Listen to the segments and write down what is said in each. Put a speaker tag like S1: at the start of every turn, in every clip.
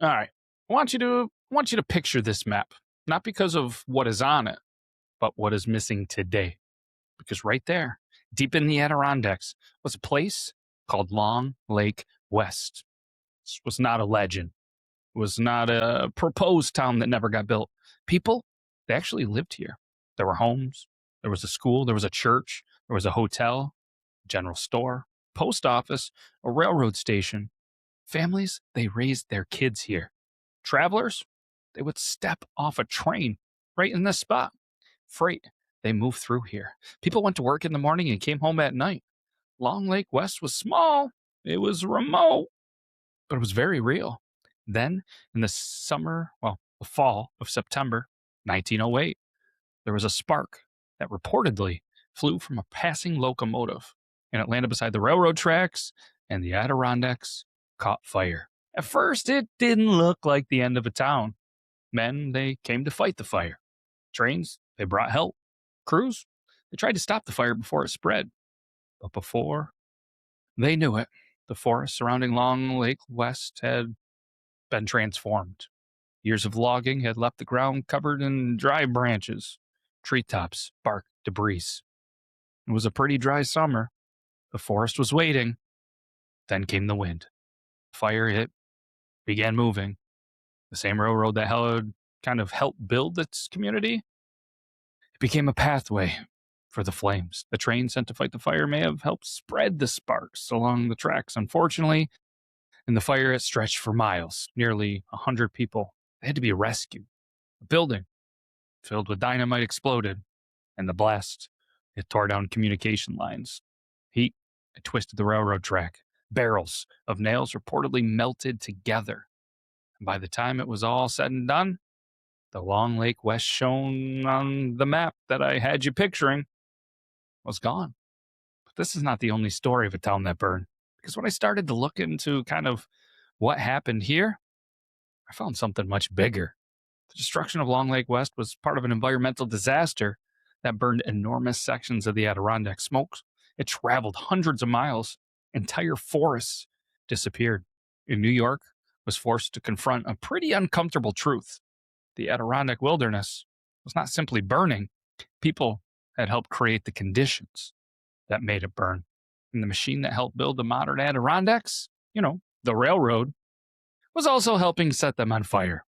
S1: All right. I want you to picture this map, not because of what is on it, but what is missing today. Because right there, deep in the Adirondacks, was a place called Long Lake West. This was not a legend. It was not a proposed town that never got built. People, they actually lived here. There were homes, there was a school, there was a church, there was a hotel, general store, post office, a railroad station. Families, they raised their kids here. Travelers, they would step off a train right in this spot. Freight, they moved through here. People went to work in the morning and came home at night. Long Lake West was small, it was remote, but it was very real. Then, in the the fall of September 1908, there was a spark that reportedly flew from a passing locomotive, and it landed beside the railroad tracks, and the Adirondacks caught fire. At first, it didn't look like the end of a town. Men, they came to fight the fire. Trains, they brought help. Crews, they tried to stop the fire before it spread. But before they knew it, the forest surrounding Long Lake West had been transformed. Years of logging had left the ground covered in dry branches, treetops, bark, debris. It was a pretty dry summer. The forest was waiting. Then came the wind. Fire hit, began moving. The same railroad that had kind of helped build its community, it became a pathway for the flames. The train sent to fight the fire may have helped spread the sparks along the tracks. Unfortunately, in the fire, it stretched for miles. Nearly 100 people, they had to be rescued. A building filled with dynamite exploded, and the blast, it tore down communication lines. Heat, it twisted the railroad track. Barrels of nails reportedly melted together. And by the time it was all said and done, the Long Lake West shown on the map that I had you picturing was gone. But this is not the only story of a town that burned. Because when I started to look into kind of what happened here, I found something much bigger. The destruction of Long Lake West was part of an environmental disaster that burned enormous sections of the Adirondack smoke. It traveled hundreds of miles. Entire forests disappeared. In New York, was forced to confront a pretty uncomfortable truth. The Adirondack wilderness was not simply burning. People had helped create the conditions that made it burn. And the machine that helped build the modern Adirondacks, the railroad, was also helping set them on fire.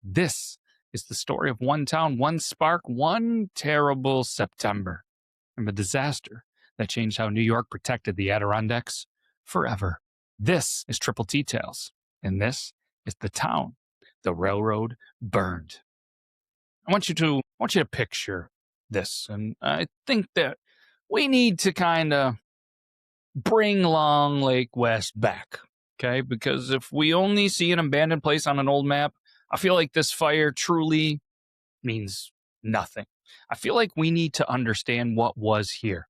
S1: This is the story of one town, one spark, one terrible September, and the disaster that changed how New York protected the Adirondacks forever. This is Triple T Tales, and this is the town the railroad burned. I want you to picture this, and I think that we need to kind of bring Long Lake West back, okay? Because if we only see an abandoned place on an old map, I feel like this fire truly means nothing. I feel like we need to understand what was here.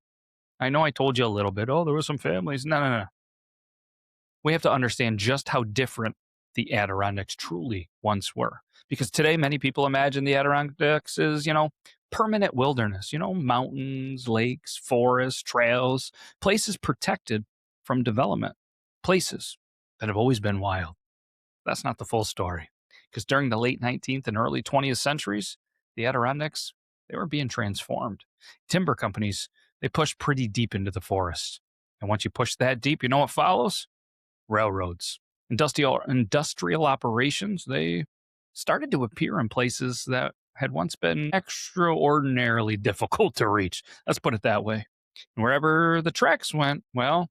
S1: I know I told you a little bit, there were some families. No. We have to understand just how different the Adirondacks truly once were. Because today, many people imagine the Adirondacks as, permanent wilderness, mountains, lakes, forests, trails, places protected from development, places that have always been wild. That's not the full story. Because during the late 19th and early 20th centuries, the Adirondacks, they were being transformed. Timber companies, they pushed pretty deep into the forest. And once you push that deep, you know what follows? Railroads. Industrial operations, they started to appear in places that had once been extraordinarily difficult to reach. Let's put it that way. And wherever the tracks went, well,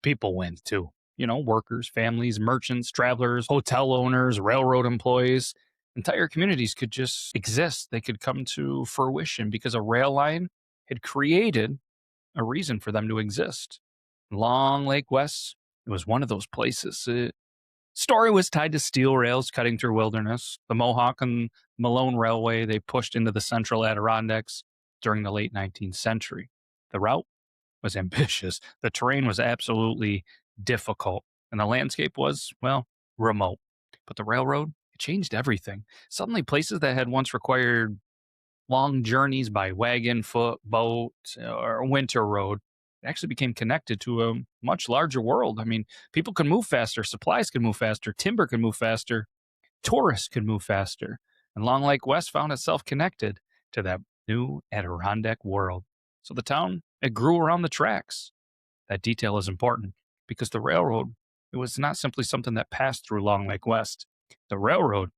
S1: people went too. Workers, families, merchants, travelers, hotel owners, railroad employees. Entire communities could just exist. They could come to fruition because a rail line had created a reason for them to exist. Long Lake West, it was one of those places. Story was tied to steel rails cutting through wilderness. The Mohawk and Malone Railway, they pushed into the central Adirondacks during the late 19th century. The route was ambitious. The terrain was absolutely difficult. And the landscape was, remote. But the railroad, it changed everything. Suddenly, places that had once required long journeys by wagon, foot, boat, or winter road, It actually became connected to a much larger world. I mean, people could move faster, supplies could move faster, timber could move faster, tourists could move faster. And Long Lake West found itself connected to that new Adirondack world. So the town, it grew around the tracks. That detail is important because the railroad, it was not simply something that passed through Long Lake West. The railroad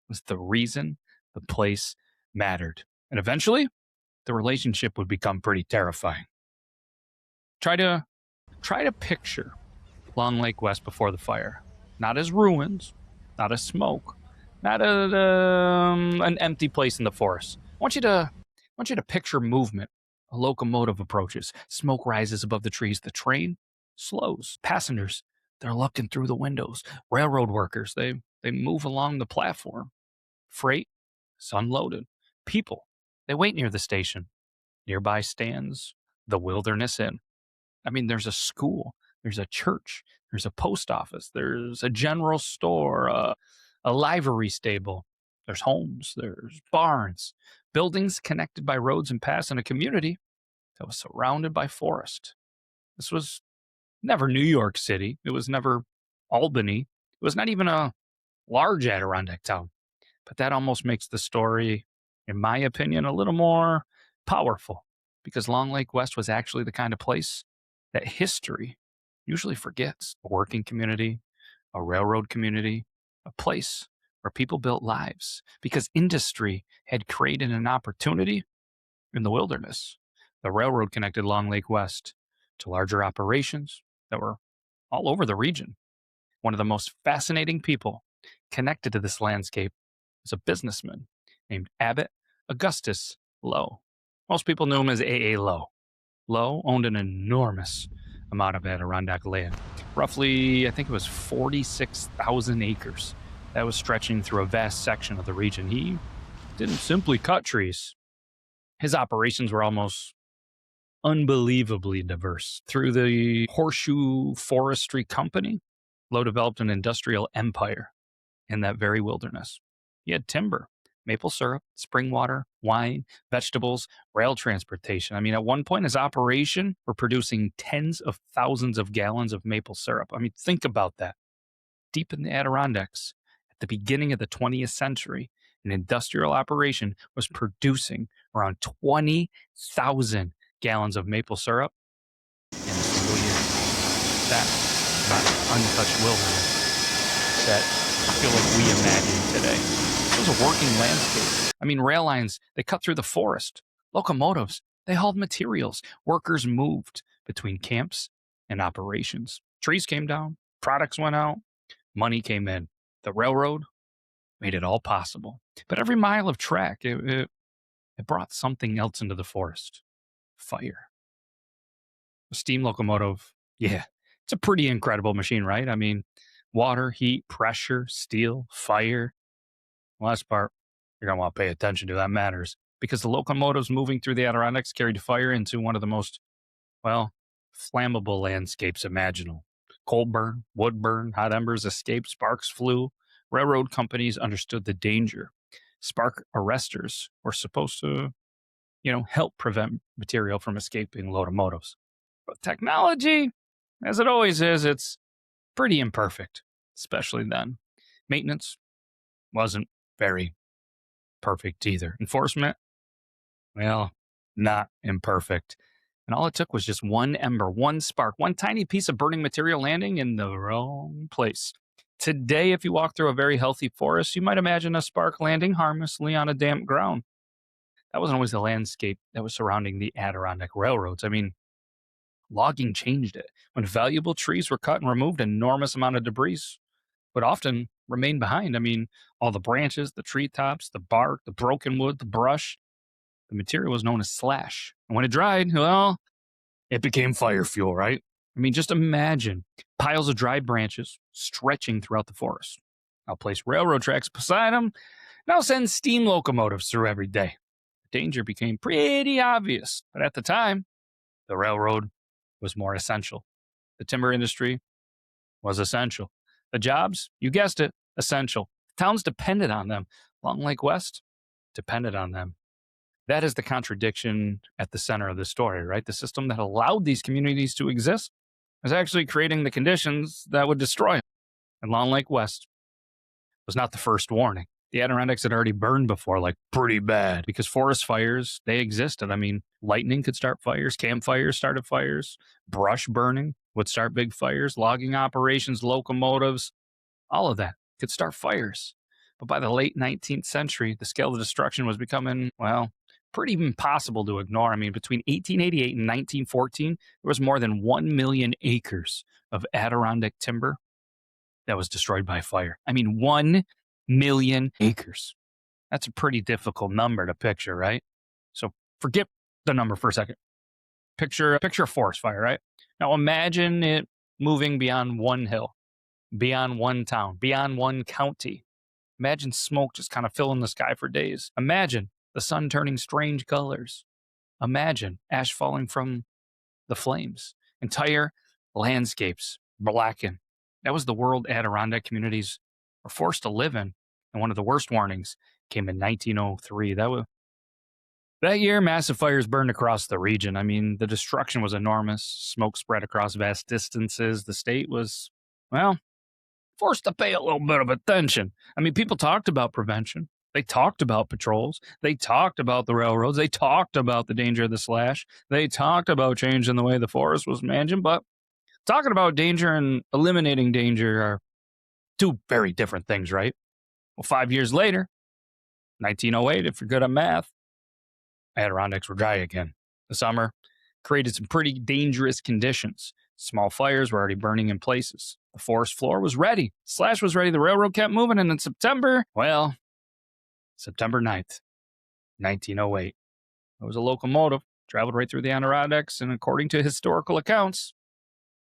S1: was the reason the place mattered. And eventually, the relationship would become pretty terrifying. Try to picture Long Lake West before the fire, not as ruins, not as smoke, not an empty place in the forest. I want you to picture movement. A locomotive approaches. Smoke rises above the trees. The train slows. Passengers, they're looking through the windows. Railroad workers, they move along the platform. Freight is unloaded. People, they wait near the station. Nearby stands the Wilderness Inn. I mean, there's a school, there's a church, there's a post office, there's a general store, a livery stable, there's homes, there's barns, buildings connected by roads and paths in a community that was surrounded by forest. This was never New York City. It was never Albany. It was not even a large Adirondack town. But that almost makes the story, in my opinion, a little more powerful because Long Lake West was actually the kind of place that history usually forgets. A working community, a railroad community, a place where people built lives because industry had created an opportunity in the wilderness. The railroad connected Long Lake West to larger operations that were all over the region. One of the most fascinating people connected to this landscape was a businessman named Abbott Augustus Lowe. Most people knew him as A.A. Lowe. Lowe owned an enormous amount of Adirondack land, roughly, I think it was 46,000 acres. That was stretching through a vast section of the region. He didn't simply cut trees. His operations were almost unbelievably diverse. Through the Horseshoe Forestry Company, Lowe developed an industrial empire in that very wilderness. He had timber, maple syrup, spring water, wine, vegetables, rail transportation. I mean, at one point, his operation were producing tens of thousands of gallons of maple syrup. I mean, think about that. Deep in the Adirondacks, at the beginning of the 20th century, an industrial operation was producing around 20,000 gallons of maple syrup in a single year. That's not untouched wilderness that I feel like we imagine today. It was a working landscape. I mean, rail lines, they cut through the forest. Locomotives, they hauled materials. Workers moved between camps and operations. Trees came down, products went out, money came in. The railroad made it all possible. But every mile of track, it brought something else into the forest. Fire. A steam locomotive, yeah, it's a pretty incredible machine, right? I mean, water, heat, pressure, steel, fire. Well, last part, you're going to want to pay attention to. That matters because the locomotives moving through the Adirondacks carried fire into one of the most, well, flammable landscapes imaginable. Coal burn, wood burn, hot embers escaped, sparks flew. Railroad companies understood the danger. Spark arresters were supposed to, help prevent material from escaping locomotives. But technology, as it always is, it's pretty imperfect, especially then. Maintenance wasn't very perfect either. Enforcement, well, not imperfect. And all it took was just one ember, one spark, one tiny piece of burning material landing in the wrong place. Today, if you walk through a very healthy forest, you might imagine a spark landing harmlessly on a damp ground. That wasn't always the landscape that was surrounding the Adirondack railroads. I mean, logging changed it. When valuable trees were cut and removed, an enormous amount of debris would often remain behind. I mean, all the branches, the treetops, the bark, the broken wood, the brush, the material was known as slash. And when it dried, well, it became fire fuel, right? I mean, just imagine piles of dry branches stretching throughout the forest. I'll place railroad tracks beside them, and I'll send steam locomotives through every day. The danger became pretty obvious, but at the time, the railroad was more essential. The timber industry was essential. The jobs, you guessed it, essential. The towns depended on them. Long Lake West depended on them. That is the contradiction at the center of the story, right? The system that allowed these communities to exist is actually creating the conditions that would destroy them. And Long Lake West was not the first warning. The Adirondacks had already burned before, like pretty bad, because forest fires, they existed. I mean, lightning could start fires, campfires started fires, brush burning would start big fires, logging operations, locomotives, all of that could start fires. But by the late 19th century, the scale of destruction was becoming, well, pretty impossible to ignore. I mean, between 1888 and 1914, there was more than 1 million acres of Adirondack timber that was destroyed by fire. I mean, 1 million acres. That's a pretty difficult number to picture, right? So forget the number for a second. Picture a forest fire, right? Now imagine it moving beyond one hill, beyond one town, beyond one county. Imagine smoke just kind of filling the sky for days. Imagine the sun turning strange colors. Imagine ash falling from the flames. Entire landscapes blackened. That was the world Adirondack communities were forced to live in. And one of the worst warnings came in 1903. That year, massive fires burned across the region. I mean, the destruction was enormous. Smoke spread across vast distances. The state was, well, forced to pay a little bit of attention. I mean, people talked about prevention. They talked about patrols. They talked about the railroads. They talked about the danger of the slash. They talked about changing the way the forest was managed. But talking about danger and eliminating danger are two very different things, right? Well, 5 years later, 1908, if you're good at math, Adirondacks were dry again. The summer created some pretty dangerous conditions. Small fires were already burning in places. The forest floor was ready. Slash was ready. The railroad kept moving. And in September 9th, 1908, there was a locomotive, traveled right through the Adirondacks, and according to historical accounts,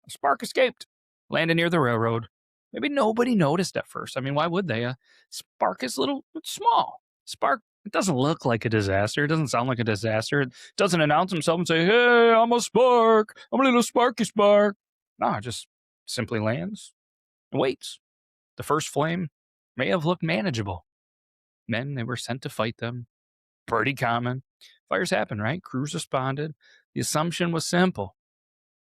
S1: a spark escaped, landed near the railroad. Maybe nobody noticed at first. I mean, why would they? A spark is it's small. Spark, it doesn't look like a disaster. It doesn't sound like a disaster. It doesn't announce himself and say, hey, I'm a spark. I'm a little sparky spark. No, it just simply lands and waits. The first flame may have looked manageable. Men, they were sent to fight them. Pretty common. Fires happen, right? Crews responded. The assumption was simple.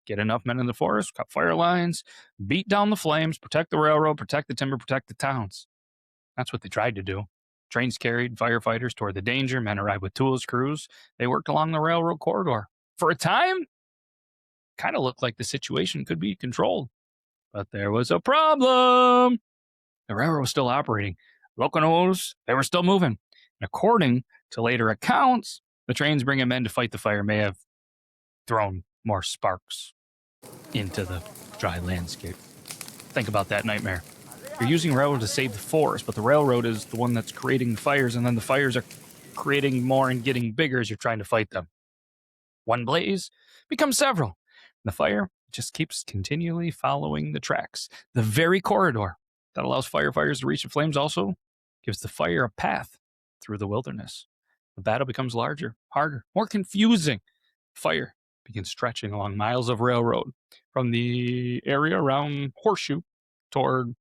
S1: Get enough men in the forest, cut fire lines, beat down the flames, protect the railroad, protect the timber, protect the towns. That's what they tried to do. Trains carried firefighters toward the danger. Men arrived with tools, crews. They worked along the railroad corridor. For a time, kind of looked like the situation could be controlled. But there was a problem. The railroad was still operating. Locomotives, they were still moving. And according to later accounts, the trains bringing men to fight the fire may have thrown more sparks into the dry landscape. Think about that nightmare. You're using railroad to save the forest, but the railroad is the one that's creating the fires, and then the fires are creating more and getting bigger as you're trying to fight them. One blaze becomes several. The fire just keeps continually following the tracks. The very corridor that allows firefighters to reach the flames also gives the fire a path through the wilderness. The battle becomes larger, harder, more confusing. Fire begins stretching along miles of railroad from the area around Horseshoe toward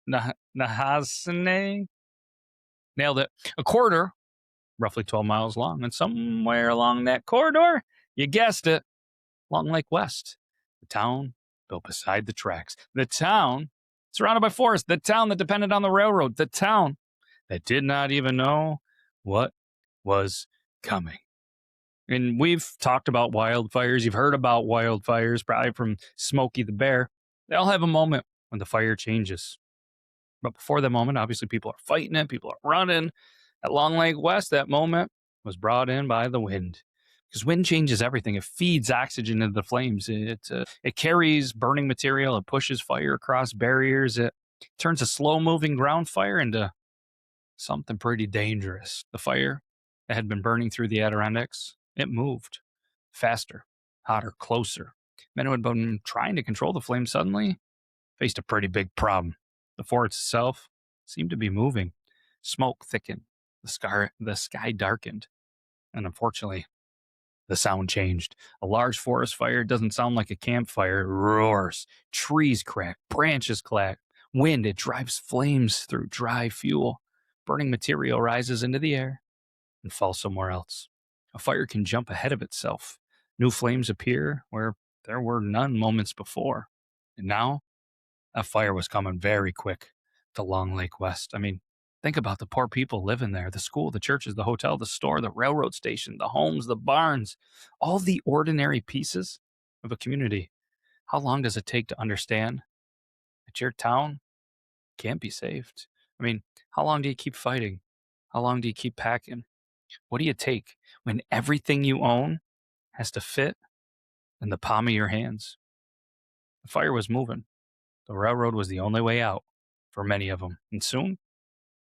S1: Nahasene. Nailed it. A corridor, roughly 12 miles long, and somewhere along that corridor, you guessed it, Long Lake West. The town built beside the tracks. The town surrounded by forest. The town that depended on the railroad. The town that did not even know what was coming. And we've talked about wildfires. You've heard about wildfires, probably from Smokey the Bear. They all have a moment when the fire changes. But before that moment, obviously people are fighting it. People are running. At Long Lake West, that moment was brought in by the wind. Because wind changes everything. It feeds oxygen into the flames. It carries burning material. It pushes fire across barriers. It turns a slow-moving ground fire into something pretty dangerous. The fire that had been burning through the Adirondacks, it moved faster, hotter, closer. Men who had been trying to control the flame suddenly faced a pretty big problem. The forest itself seemed to be moving. Smoke thickened. The sky darkened. And unfortunately, the sound changed. A large forest fire doesn't sound like a campfire. It roars. Trees crack. Branches clack. Wind, it drives flames through dry fuel. Burning material rises into the air and falls somewhere else. A fire can jump ahead of itself. New flames appear where there were none moments before. And now, that fire was coming very quick to Long Lake West. I mean, think about the poor people living there, the school, the churches, the hotel, the store, the railroad station, the homes, the barns, all the ordinary pieces of a community. How long does it take to understand that your town can't be saved? I mean, how long do you keep fighting? How long do you keep packing? What do you take when everything you own has to fit in the palm of your hands? The fire was moving. The railroad was the only way out for many of them. And soon,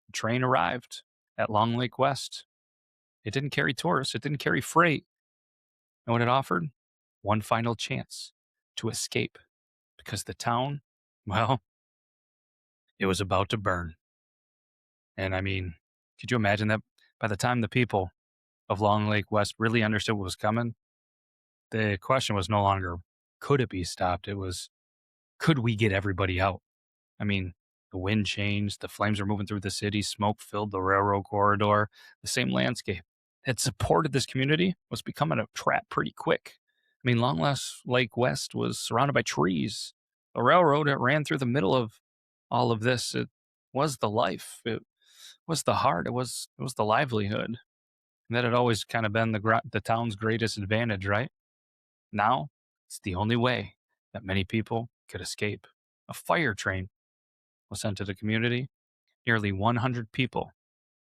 S1: the train arrived at Long Lake West. It didn't carry tourists, it didn't carry freight. And what it offered? One final chance to escape because the town, well, it was about to burn. And I mean, could you imagine that by the time the people of Long Lake West really understood what was coming, the question was no longer, could it be stopped? It was, could we get everybody out? I mean, the wind changed, the flames were moving through the city, smoke filled the railroad corridor. The same landscape that supported this community was becoming a trap pretty quick. I mean, Lake West was surrounded by trees. The railroad that ran through the middle of all of this, it was the life. It was the heart. It was the livelihood. And that had always kind of been the town's greatest advantage, right? Now, it's the only way that many people could escape. A fire train was sent to the community. Nearly 100 people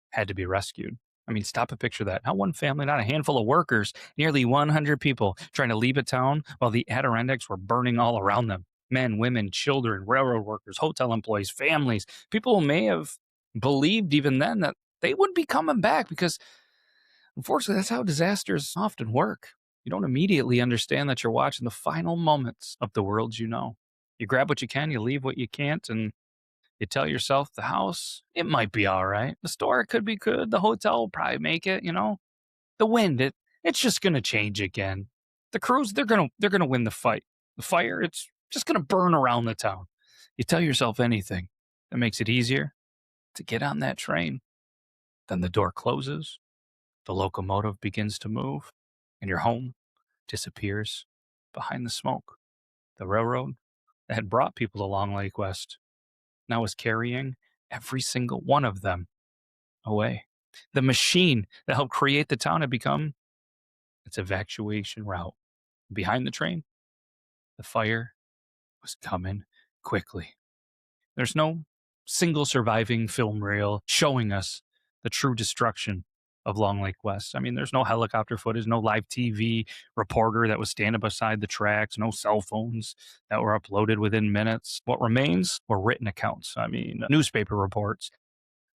S1: had to be rescued. I mean, stop and picture that. Not one family, not a handful of workers, nearly 100 people trying to leave a town while the Adirondacks were burning all around them. Men, women, children, railroad workers, hotel employees, families, people who may have believed even then that they wouldn't be coming back because, unfortunately, that's how disasters often work. You don't immediately understand that you're watching the final moments of the world you know. You grab what you can, you leave what you can't, and you tell yourself the house, it might be all right. The store, it could be good. The hotel will probably make it, you know. The wind, it's just gonna change again. The crews, they're gonna win the fight. The fire, it's just gonna burn around the town. You tell yourself anything that makes it easier to get on that train. Then the door closes, the locomotive begins to move, and your home disappears behind the smoke. The railroad that had brought people to Long Lake West now was carrying every single one of them away. The machine that helped create the town had become its evacuation route. Behind the train, the fire was coming quickly. There's no single surviving film reel showing us the true destruction of Long Lake West. I mean, there's no helicopter footage, no live TV reporter that was standing beside the tracks, no cell phones that were uploaded within minutes. What remains were written accounts. I mean, newspaper reports,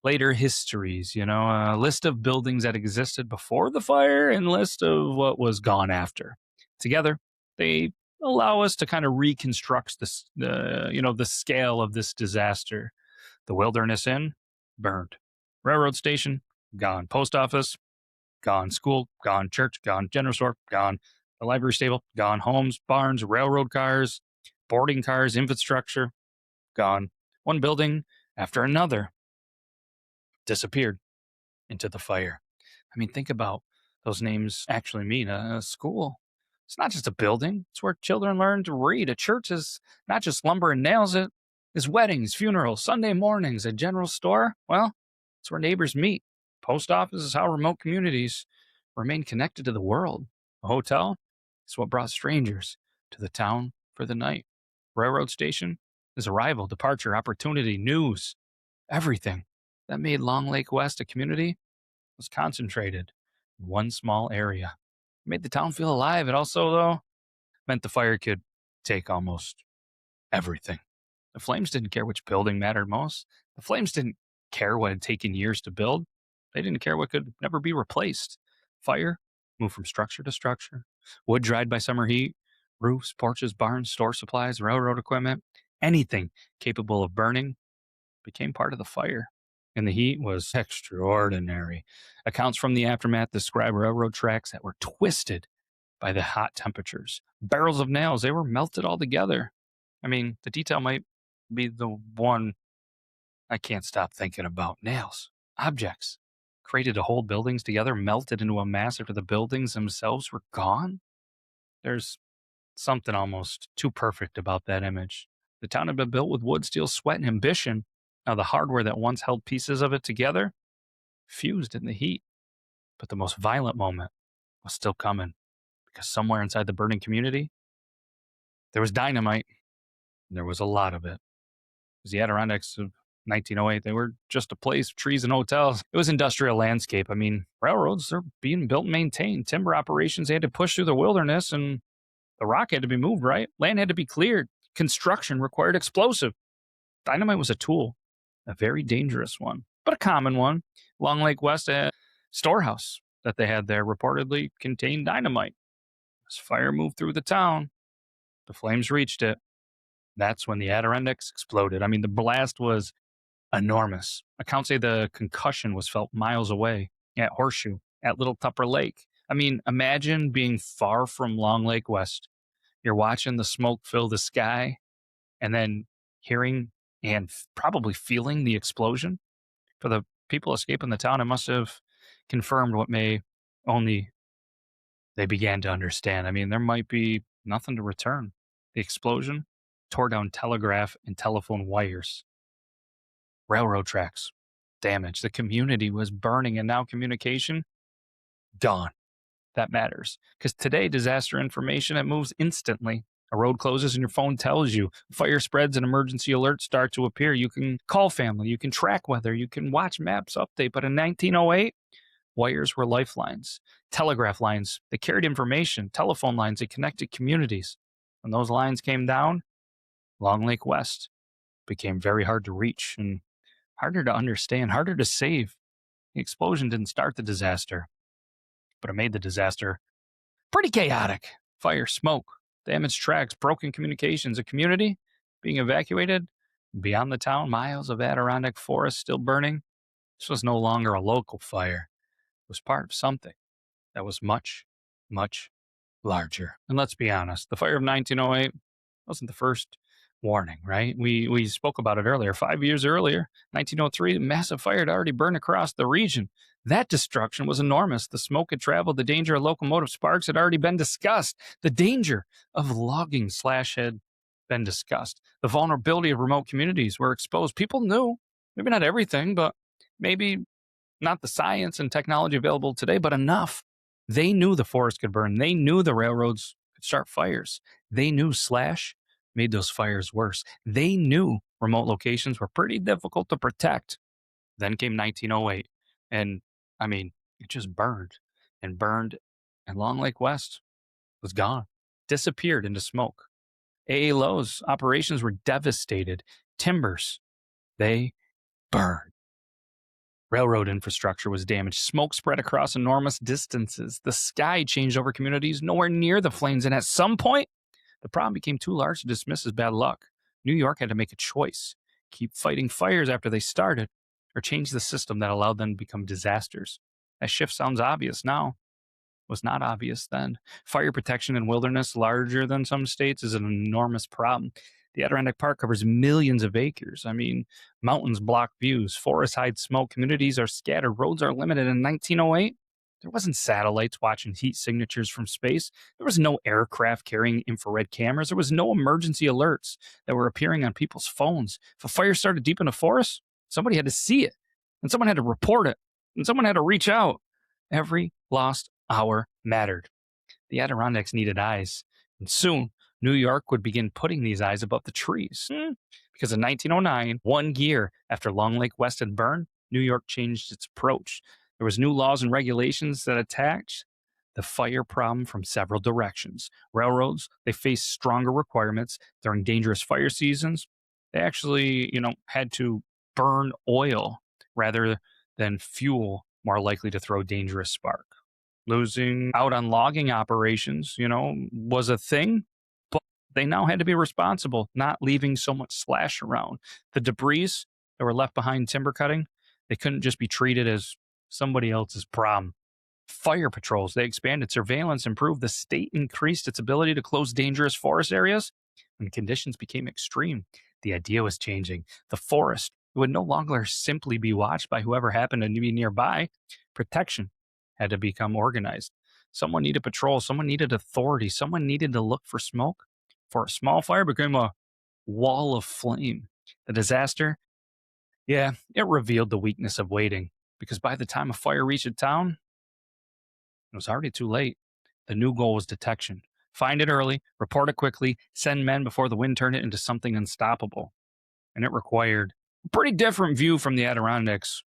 S1: later histories, a list of buildings that existed before the fire and a list of what was gone after. Together, they allow us to kind of reconstruct the scale of this disaster. The Wilderness Inn, burned. Railroad station, gone. Post office, gone. School, gone. Church, gone. General store, gone. The library stable, gone. Homes, barns, railroad cars, boarding cars, infrastructure, gone. One building after another disappeared into the fire. I mean, think about those names actually mean. A school, it's not just a building, it's where children learn to read. A church is not just lumber and nails, it is weddings, funerals, Sunday mornings. A general store, well, it's where neighbors meet. Post office is how remote communities remain connected to the world. A hotel is what brought strangers to the town for the night. Railroad station is arrival, departure, opportunity, news, everything that made Long Lake West a community was concentrated in one small area. It made the town feel alive. It also, though, meant the fire could take almost everything. The flames didn't care which building mattered most. The flames didn't care what had taken years to build. They didn't care what could never be replaced. Fire moved from structure to structure. Wood dried by summer heat, roofs, porches, barns, store supplies, railroad equipment, anything capable of burning became part of the fire. And the heat was extraordinary. Accounts from the aftermath describe railroad tracks that were twisted by the hot temperatures. Barrels of nails, they were melted all together. I mean, the detail might be the one I can't stop thinking about. Nails, objects, created to hold buildings together melted into a mass after the buildings themselves were gone? There's something almost too perfect about that image. The town had been built with wood, steel, sweat, and ambition. Now, the hardware that once held pieces of it together fused in the heat. But the most violent moment was still coming because somewhere inside the burning community, there was dynamite, and there was a lot of it. It was the Adirondacks of 1908. They were just a place of trees and hotels. It was industrial landscape. I mean, railroads, they're being built and maintained. Timber operations, they had to push through the wilderness, and the rock had to be moved, right? Land had to be cleared. Construction required explosive. Dynamite was a tool, a very dangerous one, but a common one. Long Lake West storehouse that they had there reportedly contained dynamite. As fire moved through the town, the flames reached it. That's when the Adirondacks exploded. I mean, the blast was enormous. Accounts say the concussion was felt miles away at Horseshoe, at Little Tupper Lake. I mean, imagine being far from Long Lake West. You're watching the smoke fill the sky and then hearing and probably feeling the explosion. For the people escaping the town, it must have confirmed what may only they began to understand. I mean, there might be nothing to return. The explosion tore down telegraph and telephone wires, railroad tracks damaged. The community was burning, and now communication gone. That matters because today, disaster information, it moves instantly. A road closes and your phone tells you. Fire spreads and emergency alerts start to appear. You can call family, you can track weather, you can watch maps update. But in 1908, wires were lifelines. Telegraph lines, they carried information. Telephone lines, they connected communities. When those lines came down, Long Lake West became very hard to reach and harder to understand, harder to save. The explosion didn't start the disaster, but it made the disaster pretty chaotic. Fire, smoke, damaged tracks, broken communications, a community being evacuated beyond the town, miles of Adirondack forest still burning. This was no longer a local fire. It was part of something that was much, much larger. And let's be honest, the fire of 1908 wasn't the first warning, right? We spoke about it earlier. 5 years earlier, 1903, a massive fire had already burned across the region. That destruction was enormous. The smoke had traveled. The danger of locomotive sparks had already been discussed. The danger of logging slash had been discussed. The vulnerability of remote communities were exposed. People knew, maybe not everything, but maybe not the science and technology available today, but enough. They knew the forest could burn. They knew the railroads could start fires. They knew slash made those fires worse. They knew remote locations were pretty difficult to protect. Then came 1908, and I mean, it just burned and burned, and Long Lake West was gone, disappeared into smoke. A.A. Lowe's operations were devastated. Timbers, they burned. Railroad infrastructure was damaged. Smoke spread across enormous distances. The sky changed over communities nowhere near the flames, and at some point, the problem became too large to dismiss as bad luck. New York had to make a choice: keep fighting fires after they started, or change the system that allowed them to become disasters. That shift sounds obvious now. Was not obvious then. Fire protection in wilderness larger than some states is an enormous problem. The Adirondack Park covers millions of acres. I mean, mountains block views, forests hide smoke, communities are scattered, roads are limited. In 1908, there wasn't satellites watching heat signatures from space. There was no aircraft carrying infrared cameras. There was no emergency alerts that were appearing on people's phones. If a fire started deep in a forest, somebody had to see it, and someone had to report it, and someone had to reach out. Every lost hour mattered. The Adirondacks needed eyes, and soon New York would begin putting these eyes above the trees. Because in 1909, 1 year after Long Lake West had burned, New York changed its approach. There was new laws and regulations that attacked the fire problem from several directions. Railroads, they faced stronger requirements during dangerous fire seasons. They actually, had to burn oil rather than fuel more likely to throw dangerous spark. Losing out on logging operations, was a thing, but they now had to be responsible, not leaving so much slash around. The debris that were left behind timber cutting, they couldn't just be treated as somebody else's problem. Fire patrols, they expanded. Surveillance improved. The state increased its ability to close dangerous forest areas when conditions became extreme. The idea was changing. The forest It would no longer simply be watched by whoever happened to be nearby. Protection had to become organized. Someone needed patrol, someone needed authority, someone needed to look for smoke. For a small fire became a wall of flame. The disaster, yeah, it revealed the weakness of waiting, because by the time a fire reached a town, it was already too late. The new goal was detection. Find it early, report it quickly, send men before the wind turned it into something unstoppable. And it required a pretty different view from the Adirondacks.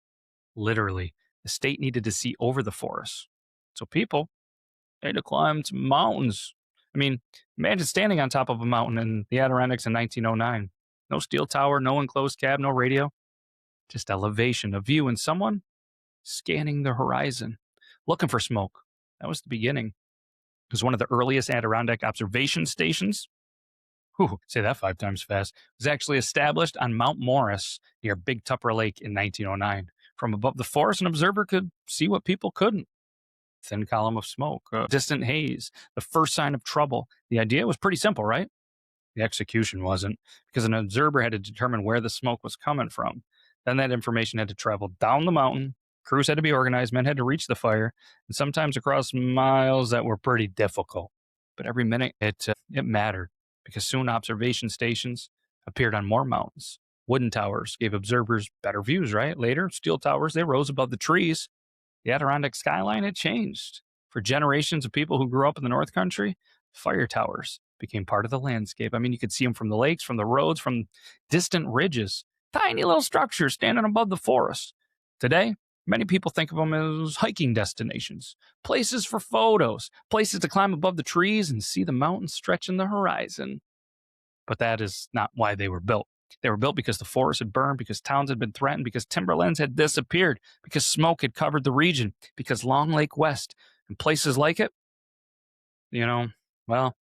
S1: Literally, the state needed to see over the forest. So people, they had to climb to mountains. I mean, imagine standing on top of a mountain in the Adirondacks in 1909. No steel tower, no enclosed cab, no radio, just elevation, a view, and someone scanning the horizon, looking for smoke. That was the beginning. It was one of the earliest Adirondack observation stations. Whew, say that 5 times fast. It was actually established on Mount Morris near Big Tupper Lake in 1909. From above the forest, an observer could see what people couldn't. Thin column of smoke, a distant haze, the first sign of trouble. The idea was pretty simple, right? The execution wasn't, because an observer had to determine where the smoke was coming from. Then that information had to travel down the mountain. Crews had to be organized, men had to reach the fire, and sometimes across miles that were pretty difficult. But every minute it mattered, because soon observation stations appeared on more mountains. Wooden towers gave observers better views, right? Later, steel towers, they rose above the trees. The Adirondack skyline had changed. For generations of people who grew up in the North Country, fire towers became part of the landscape. I mean, you could see them from the lakes, from the roads, from distant ridges. Tiny little structures standing above the forest. Today, many people think of them as hiking destinations, places for photos, places to climb above the trees and see the mountains stretching the horizon. But that is not why they were built. They were built because the forest had burned, because towns had been threatened, because timberlands had disappeared, because smoke had covered the region, because Long Lake West and places like it, you know, well,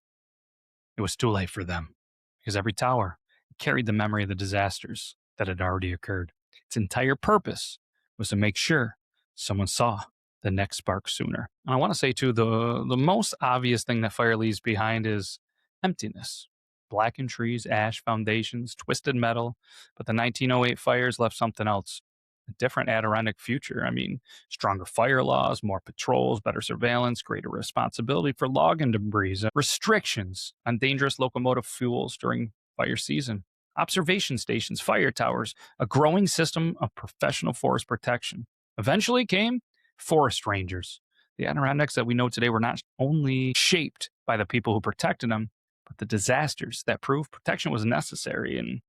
S1: it was too late for them, because every tower carried the memory of the disasters that had already occurred. Its entire purpose was to make sure someone saw the next spark sooner. And I want to say, too, the most obvious thing that fire leaves behind is emptiness. Blackened trees, ash foundations, twisted metal. But the 1908 fires left something else. A different Adirondack future. I mean, stronger fire laws, more patrols, better surveillance, greater responsibility for logging debris, restrictions on dangerous locomotive fuels during fire season, observation stations, fire towers, a growing system of professional forest protection. Eventually came forest rangers. The Adirondacks that we know today were not only shaped by the people who protected them, but the disasters that proved protection was necessary. And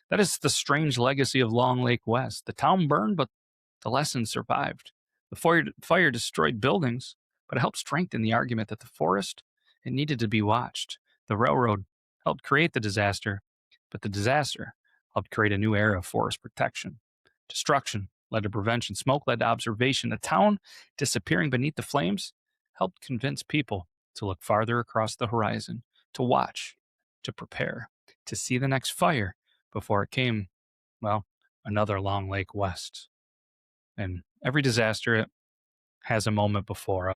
S1: that is the strange legacy of Long Lake West. The town burned, but the lessons survived. The fire destroyed buildings, but it helped strengthen the argument that the forest, it needed to be watched. The railroad helped create the disaster, but the disaster helped create a new era of forest protection. Destruction led to prevention. Smoke led to observation. The town disappearing beneath the flames helped convince people to look farther across the horizon, to watch, to prepare, to see the next fire before it came, well, another Long Lake West. And every disaster it has a moment before,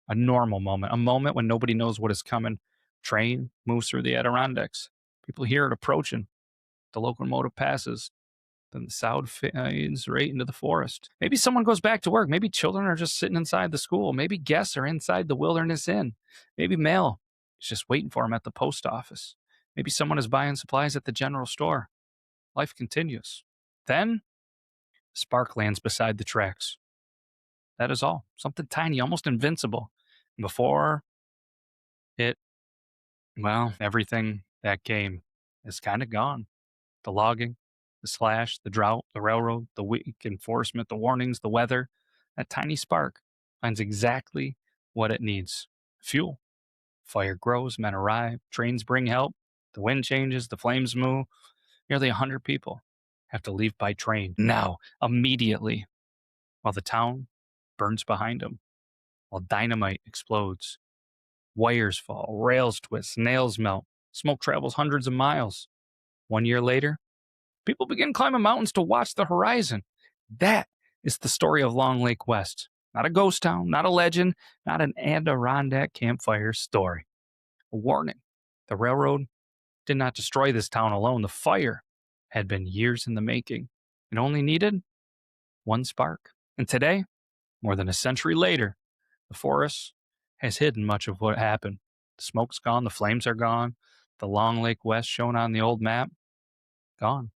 S1: a normal moment, a moment when nobody knows what is coming. Train moves through the Adirondacks. People hear it approaching. The locomotive passes. Then the sound fades right into the forest. Maybe someone goes back to work. Maybe children are just sitting inside the school. Maybe guests are inside the Wilderness Inn. Maybe mail is just waiting for them at the post office. Maybe someone is buying supplies at the general store. Life continues. Then, the spark lands beside the tracks. That is all. Something tiny, almost invincible. And before it, well, everything that came is kind of gone. The logging, the slash, the drought, the railroad, the weak enforcement, the warnings, the weather. That tiny spark finds exactly what it needs: fuel. Fire grows, men arrive, trains bring help, the wind changes, the flames move. Nearly 100 people have to leave by train now, immediately, while the town burns behind them, while dynamite explodes. Wires fall, rails twist, nails melt, smoke travels hundreds of miles. 1 year later, people begin climbing mountains to watch the horizon. That is the story of Long Lake West. Not a ghost town, not a legend, not an Adirondack campfire story. A warning. The railroad did not destroy this town alone. The fire had been years in the making. It only needed one spark. And today, more than a century later, the forest has hidden much of what happened. The smoke's gone, the flames are gone, the long Lake West shown on the old map, gone.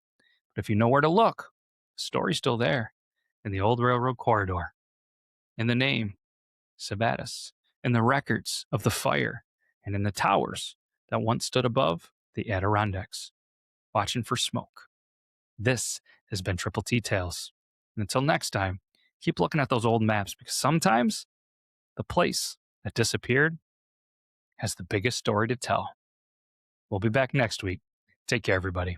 S1: But if you know where to look, the story's still there in the old railroad corridor, in the name, Sabattis, in the records of the fire, and in the towers that once stood above the Adirondacks, watching for smoke. This has been Triple T Tales. And until next time, keep looking at those old maps because sometimes the place that disappeared has the biggest story to tell. We'll be back next week. Take care, everybody.